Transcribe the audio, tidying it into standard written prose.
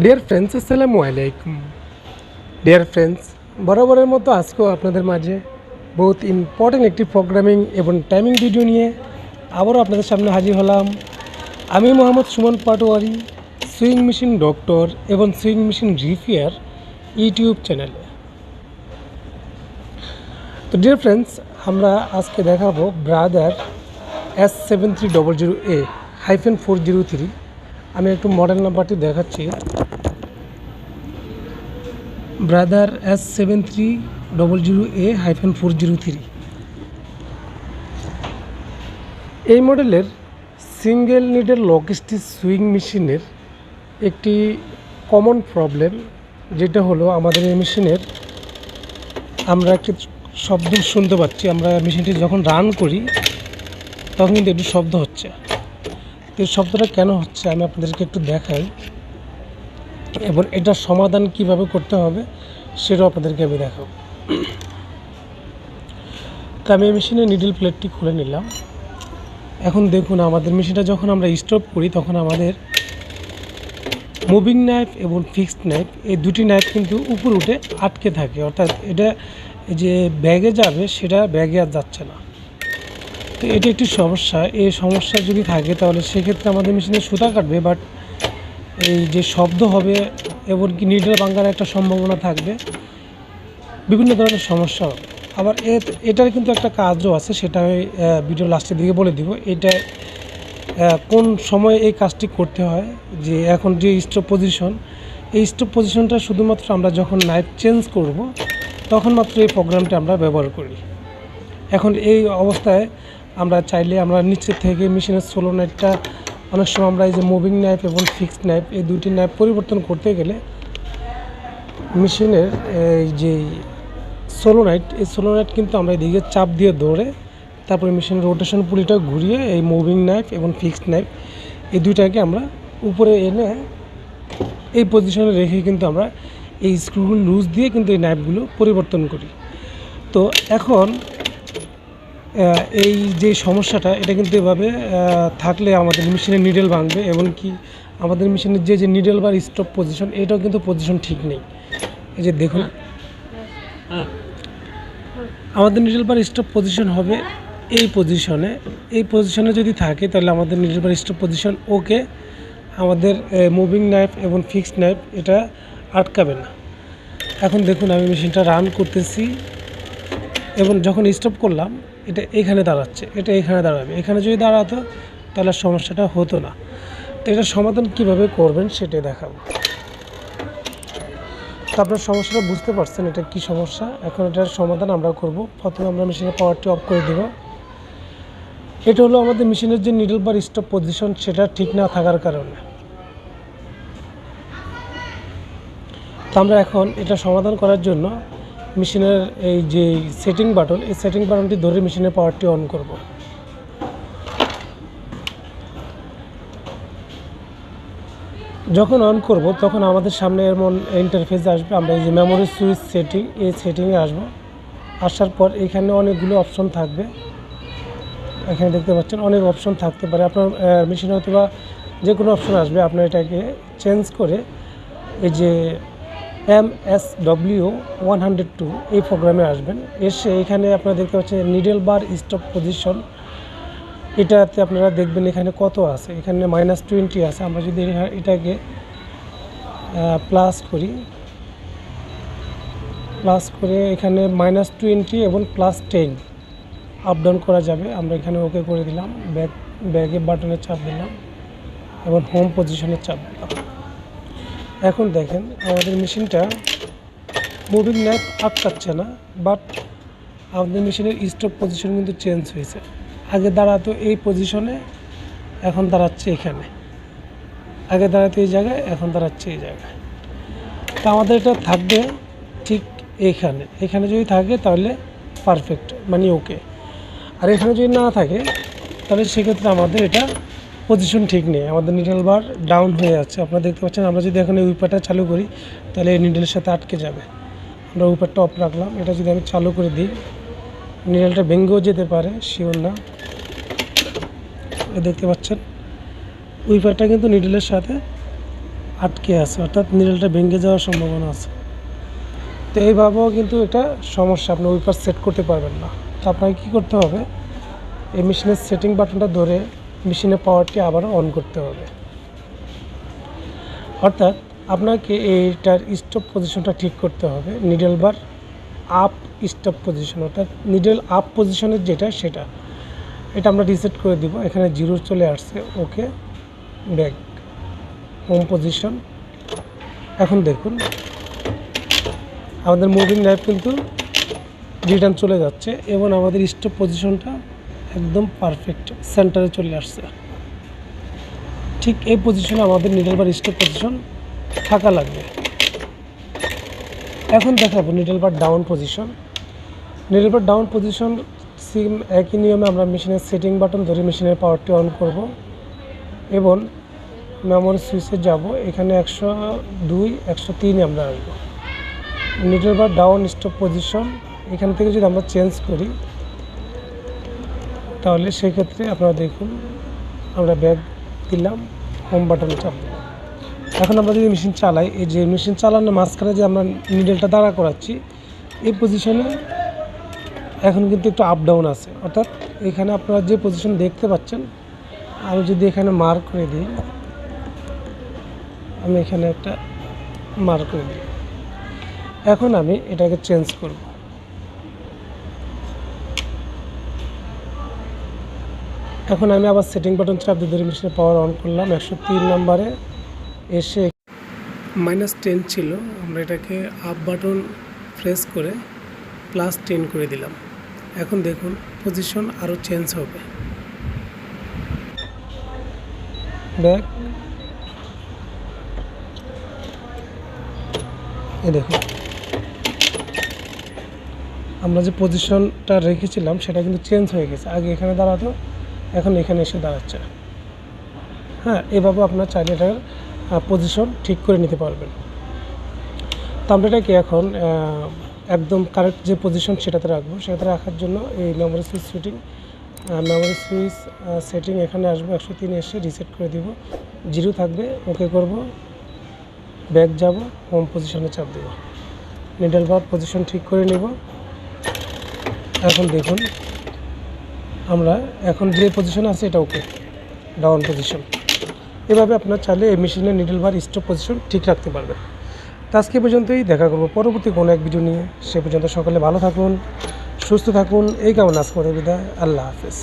Dear friends, আসসালামু আলাইকুম। Dear friends, বরাবরের মতো আজকেও আপনাদের মাঝে বহুত ইম্পর্টেন্ট একটি প্রোগ্রামিং এবং টাইমিং ভিডিও নিয়ে আবারও আপনাদের সামনে হাজির হলাম। আমি Mohammad Sumon Patwari, sewing machine doctor এবং সুইং মেশিন রিপেয়ার ইউটিউব চ্যানেলে। তো ডিয়ার ফ্রেন্ডস, আমরা আজকে দেখাবো ব্রাদার S-7300A-403। আমি একটু মডেল নাম্বারটি দেখাচ্ছি। ব্রাদার S-7300A-403 এই মডেলের single needle lock stitch swing মেশিনের একটি কমন প্রবলেম, যেটা হলো আমাদের এই মেশিনের আমরা একটি শব্দ শুনতে পাচ্ছি। আমরা মেশিনটি যখন রান করি তখন কিন্তু একটু শব্দ হচ্ছে। তো এই শব্দটা কেন হচ্ছে আমি আপনাদেরকে একটু দেখাই, এবং এটার সমাধান কিভাবে করতে হবে সেটাও আপনাদেরকে আমি দেখাবো। তো আমি এই মেশিনের নিডল প্লেটটি খুলে নিলাম। এখন দেখুন, আমাদের মেশিনটা যখন আমরা স্টপ করি তখন আমাদের মুভিং নাইফ এবং ফিক্সড নাইফ, এই দুটি নাইফ কিন্তু উপর উঠে আটকে থাকে, অর্থাৎ এটা যে ব্যাগে যাবে সেটা ব্যাগে আর যাচ্ছে না। তো এটি একটি সমস্যা। এই সমস্যা যদি থাকে তাহলে সেক্ষেত্রে আমাদের মেশিনে সুতা কাটবে, বাট এই যে শব্দ হবে এবং কি নিডল ভাঙার একটা সম্ভাবনা থাকবে, বিভিন্ন ধরনের সমস্যা হবে। আবার এটার কিন্তু একটা কাজও আছে, সেটা আমি ভিডিও লাস্টের দিকে বলে দিব। এটা কোন সময় এই কাজটি করতে হয়, যে এখন যে স্টপ পজিশন, এই স্টপ পজিশনটা শুধুমাত্র আমরা যখন নাইফ চেঞ্জ করব তখন মাত্র এই প্রোগ্রামটা আমরা ব্যবহার করি। এখন এই অবস্থায় আমরা চাইলে আমরা নিচে থেকে মেশিনের সোলোনাইটটা, অনেক সময় আমরা এই যে মুভিং নাইফ এবং ফিক্সড নাইফ এই দুটি নাইফ পরিবর্তন করতে গেলে মেশিনের এই যে সোলোনাইট, এই সোলোনাইট কিন্তু আমরা এদিকে চাপ দিয়ে ধরে তারপরে মেশিনের রোটেশন পুলিটা ঘুরিয়ে এই মুভিং নাইফ এবং ফিক্সড নাইফ এই দুইটাকে আমরা উপরে এনে এই পজিশনে রেখে কিন্তু আমরা এই স্ক্রুগুলো লুজ দিয়ে কিন্তু এই নাইফগুলো পরিবর্তন করি। তো এখন এই যে সমস্যাটা, এটা কিন্তু এভাবে থাকলে আমাদের মেশিনের নিডল ভাঙবে, এবং কি আমাদের মেশিনের যে নিডল বা স্টপ পজিশন, এটাও কিন্তু পজিশন ঠিক নেই। এই যে দেখুন, আমাদের নিডল বার স্টপ পজিশন হবে এই পজিশনে যদি থাকে তাহলে আমাদের নিডল বার স্টপ পজিশন ওকে, আমাদের মুভিং নাইফ এবং ফিক্সড নাইফ এটা আটকাবে না। এখন দেখুন, আমি মেশিনটা রান করতেছি এবং যখন স্টপ করলাম এটা এখানে দাঁড়াচ্ছে, এটা এখানে দাঁড়াবে। এখানে যদি দাঁড়াতো তাহলে সমস্যাটা হতো না। তো এটার সমাধান কিভাবে করবেন সেটাই দেখাবো। তো আপনার সমস্যাটা বুঝতে পারছেন এটা কি সমস্যা। এখন এটার সমাধান আমরা করব। প্রথমে আমরা মেশিনের পাওয়ারটি অফ করে দেব। এটা হলো আমাদের মেশিনের যে নিডল বার স্টপ পজিশন, সেটা ঠিক না থাকার কারণে। তো আমরা এখন এটা সমাধান করার জন্য মেশিনের এই যে সেটিং বাটন, এই সেটিং বাটনটি ধরে মেশিনের পাওয়ারটি অন করব। যখন অন করব তখন আমাদের সামনে এমন ইন্টারফেস আসবে। আমরা এই যে মেমোরি সুইচ সেটিং, এই সেটিংয়ে আসবো। আসার পর এখানে অনেকগুলো অপশন থাকবে। এখানে দেখতে পাচ্ছেন অনেক অপশন থাকতে পারে। আপনার মেশিনে হয়তো বা যে কোনো অপশন আসবে, আপনার এটাকে চেঞ্জ করে এই যে MSW102 এই প্রোগ্রামে আসবেন। এসে এখানে আপনারা দেখতে পাচ্ছেন নিডল বার স্টপ পজিশন, এটাতে আপনারা দেখবেন এখানে কত আছে। এখানে -20 আছে। আমরা যদি এটাকে প্লাস করে এখানে -20 এবং +10 আপ ডাউন করা যাবে। আমরা এখানে ওকে করে দিলাম, ব্যাগে বাটনের চাপ দিলাম এবং হোম পজিশনের চাপ দিলাম। এখন দেখেন আমাদের মেশিনটা মুভিং নাইফ আটকাচ্ছে না, বাট আমাদের মেশিনের স্টপ পজিশন কিন্তু চেঞ্জ হয়েছে। আগে দাঁড়াতো এই পজিশনে, এখন দাঁড়াচ্ছে এখানে। আগে দাঁড়াতো এই জায়গায়, এখন দাঁড়াচ্ছে এই জায়গায়। তা আমাদের এটা থাকবে ঠিক এখানে যদি থাকে তাহলে পারফেক্ট, মানে ওকে। আর এখানে যদি না থাকে তাহলে সেক্ষেত্রে আমাদের এটা পজিশন ঠিক নেই, আমাদের নিডল বার ডাউন হয়ে যাচ্ছে। আপনারা দেখতে পাচ্ছেন, আমরা যদি এখন এই উইপারটা চালু করি তাহলে এই নিডলের সাথে আটকে যাবে। আমরা উইপারটা অফ রাখলাম। এটা যদি আমি চালু করে দিই, নিডলটা ভেঙেও যেতে পারে, শিওর না। দেখতে পাচ্ছেন উইপারটা কিন্তু নিডলের সাথে আটকে আছে, অর্থাৎ নিডলটা ভেঙে যাওয়ার সম্ভাবনা আছে। তো এইভাবেও কিন্তু এটা সমস্যা, আপনি ওই পাশ সেট করতে পারবেন না। তো আপনাকে কী করতে হবে, এই মেশিনের সেটিং বাটনটা ধরে মেশিনের পাওয়ারটি আবারও অন করতে হবে। অর্থাৎ আপনাকে এইটার স্টপ পজিশনটা ঠিক করতে হবে, নিডল বার আপ স্টপ পজিশন, অর্থাৎ নিডল আপ পজিশনের যেটা সেটা, এটা আমরা রিসেট করে দিব। এখানে 0 চলে আসছে, ওকে, ব্যাক হোম পজিশন। এখন দেখুন আমাদের মুভিং নাইফ কিন্তু রিটার্ন চলে যাচ্ছে এবং আমাদের স্টপ পজিশনটা একদম পারফেক্ট সেন্টারে চলে আসছে। ঠিক এই পজিশনে আমাদের নিডল বার স্টপ পজিশন থাকা লাগবে। এখন দেখাবো নিডল বার ডাউন পজিশন। নিডল বার ডাউন পজিশন সেম একই নিয়মে আমরা মেশিনের সেটিং বাটন ধরে মেশিনের পাওয়ারটি অন করব এবং মেমোরি সুইচে যাব। এখানে 102 103 আমরা আসবো। নিডল বার ডাউন স্টপ পজিশন এখান থেকে যদি আমরা চেঞ্জ করি তাহলে সেক্ষেত্রে আপনারা দেখুন আমরা ব্যাক দিলাম, হোম বাটনে চাপ দিলাম। এখন আমরা যদি মেশিন চালাই, এই যে মেশিন চালানোর মাঝখানে যে আমরা নিডলটা দাঁড়া করাচ্ছি এই পজিশনে এখন কিন্তু একটু আপ ডাউন আছে, অর্থাৎ এখানে আপনারা যে পজিশন দেখতে পাচ্ছেন, আমি যদি এখানে মার্ক করে দিই, আমি এখানে একটা মার্ক করে দিই। এখন আমি এটাকে চেঞ্জ করব। এখন আমি আবার সেটিং বাটন চাপ দিয়ে ধরে মেশিনের পাওয়ার অন করলাম। 103 নম্বরে এসে -10 ছিল, আমরা এটাকে আপ বাটন প্রেস করে +10 করে দিলাম। এখন দেখুন পজিশন আরও চেঞ্জ হবে। ব্যাক, এ দেখুন আমরা যে পজিশনটা রেখেছিলাম সেটা কিন্তু চেঞ্জ হয়ে গেছে। আগে এখানে দাঁড়াতো, এখন এখানে এসে দাঁড়াচ্ছে। হ্যাঁ, এভাবে আপনার চাইলে এটার পজিশন ঠিক করে নিতে পারবেন। তো আমরা এটাকে এখন একদম কারেক্ট যে পজিশন সেটাতে রাখবো। সেটাতে রাখার জন্য এই মেমোরি সুইচ সেটিং এখানে আসবো, 103 এসে রিসেট করে দিব, 0 থাকবে, ওকে করব, ব্যাক যাব, হোম পজিশনে চাপ দেব, নিডল বার পজিশন ঠিক করে নিব। এখন দেখুন আমরা এখন যে পজিশনে আছে এটা ওকে, ডাউন পজিশন। এভাবে আপনার চাইলে এই মেশিনের নিডল বার স্টপ পজিশন ঠিক রাখতে পারবেন। তো আজকে পর্যন্তই, দেখা করবো পরবর্তী কোনো এক ভিডিও নিয়ে। সে পর্যন্ত সকলে ভালো থাকুন, সুস্থ থাকুন, এই কামনা আজকে বিদায়। আল্লাহ হাফেজ।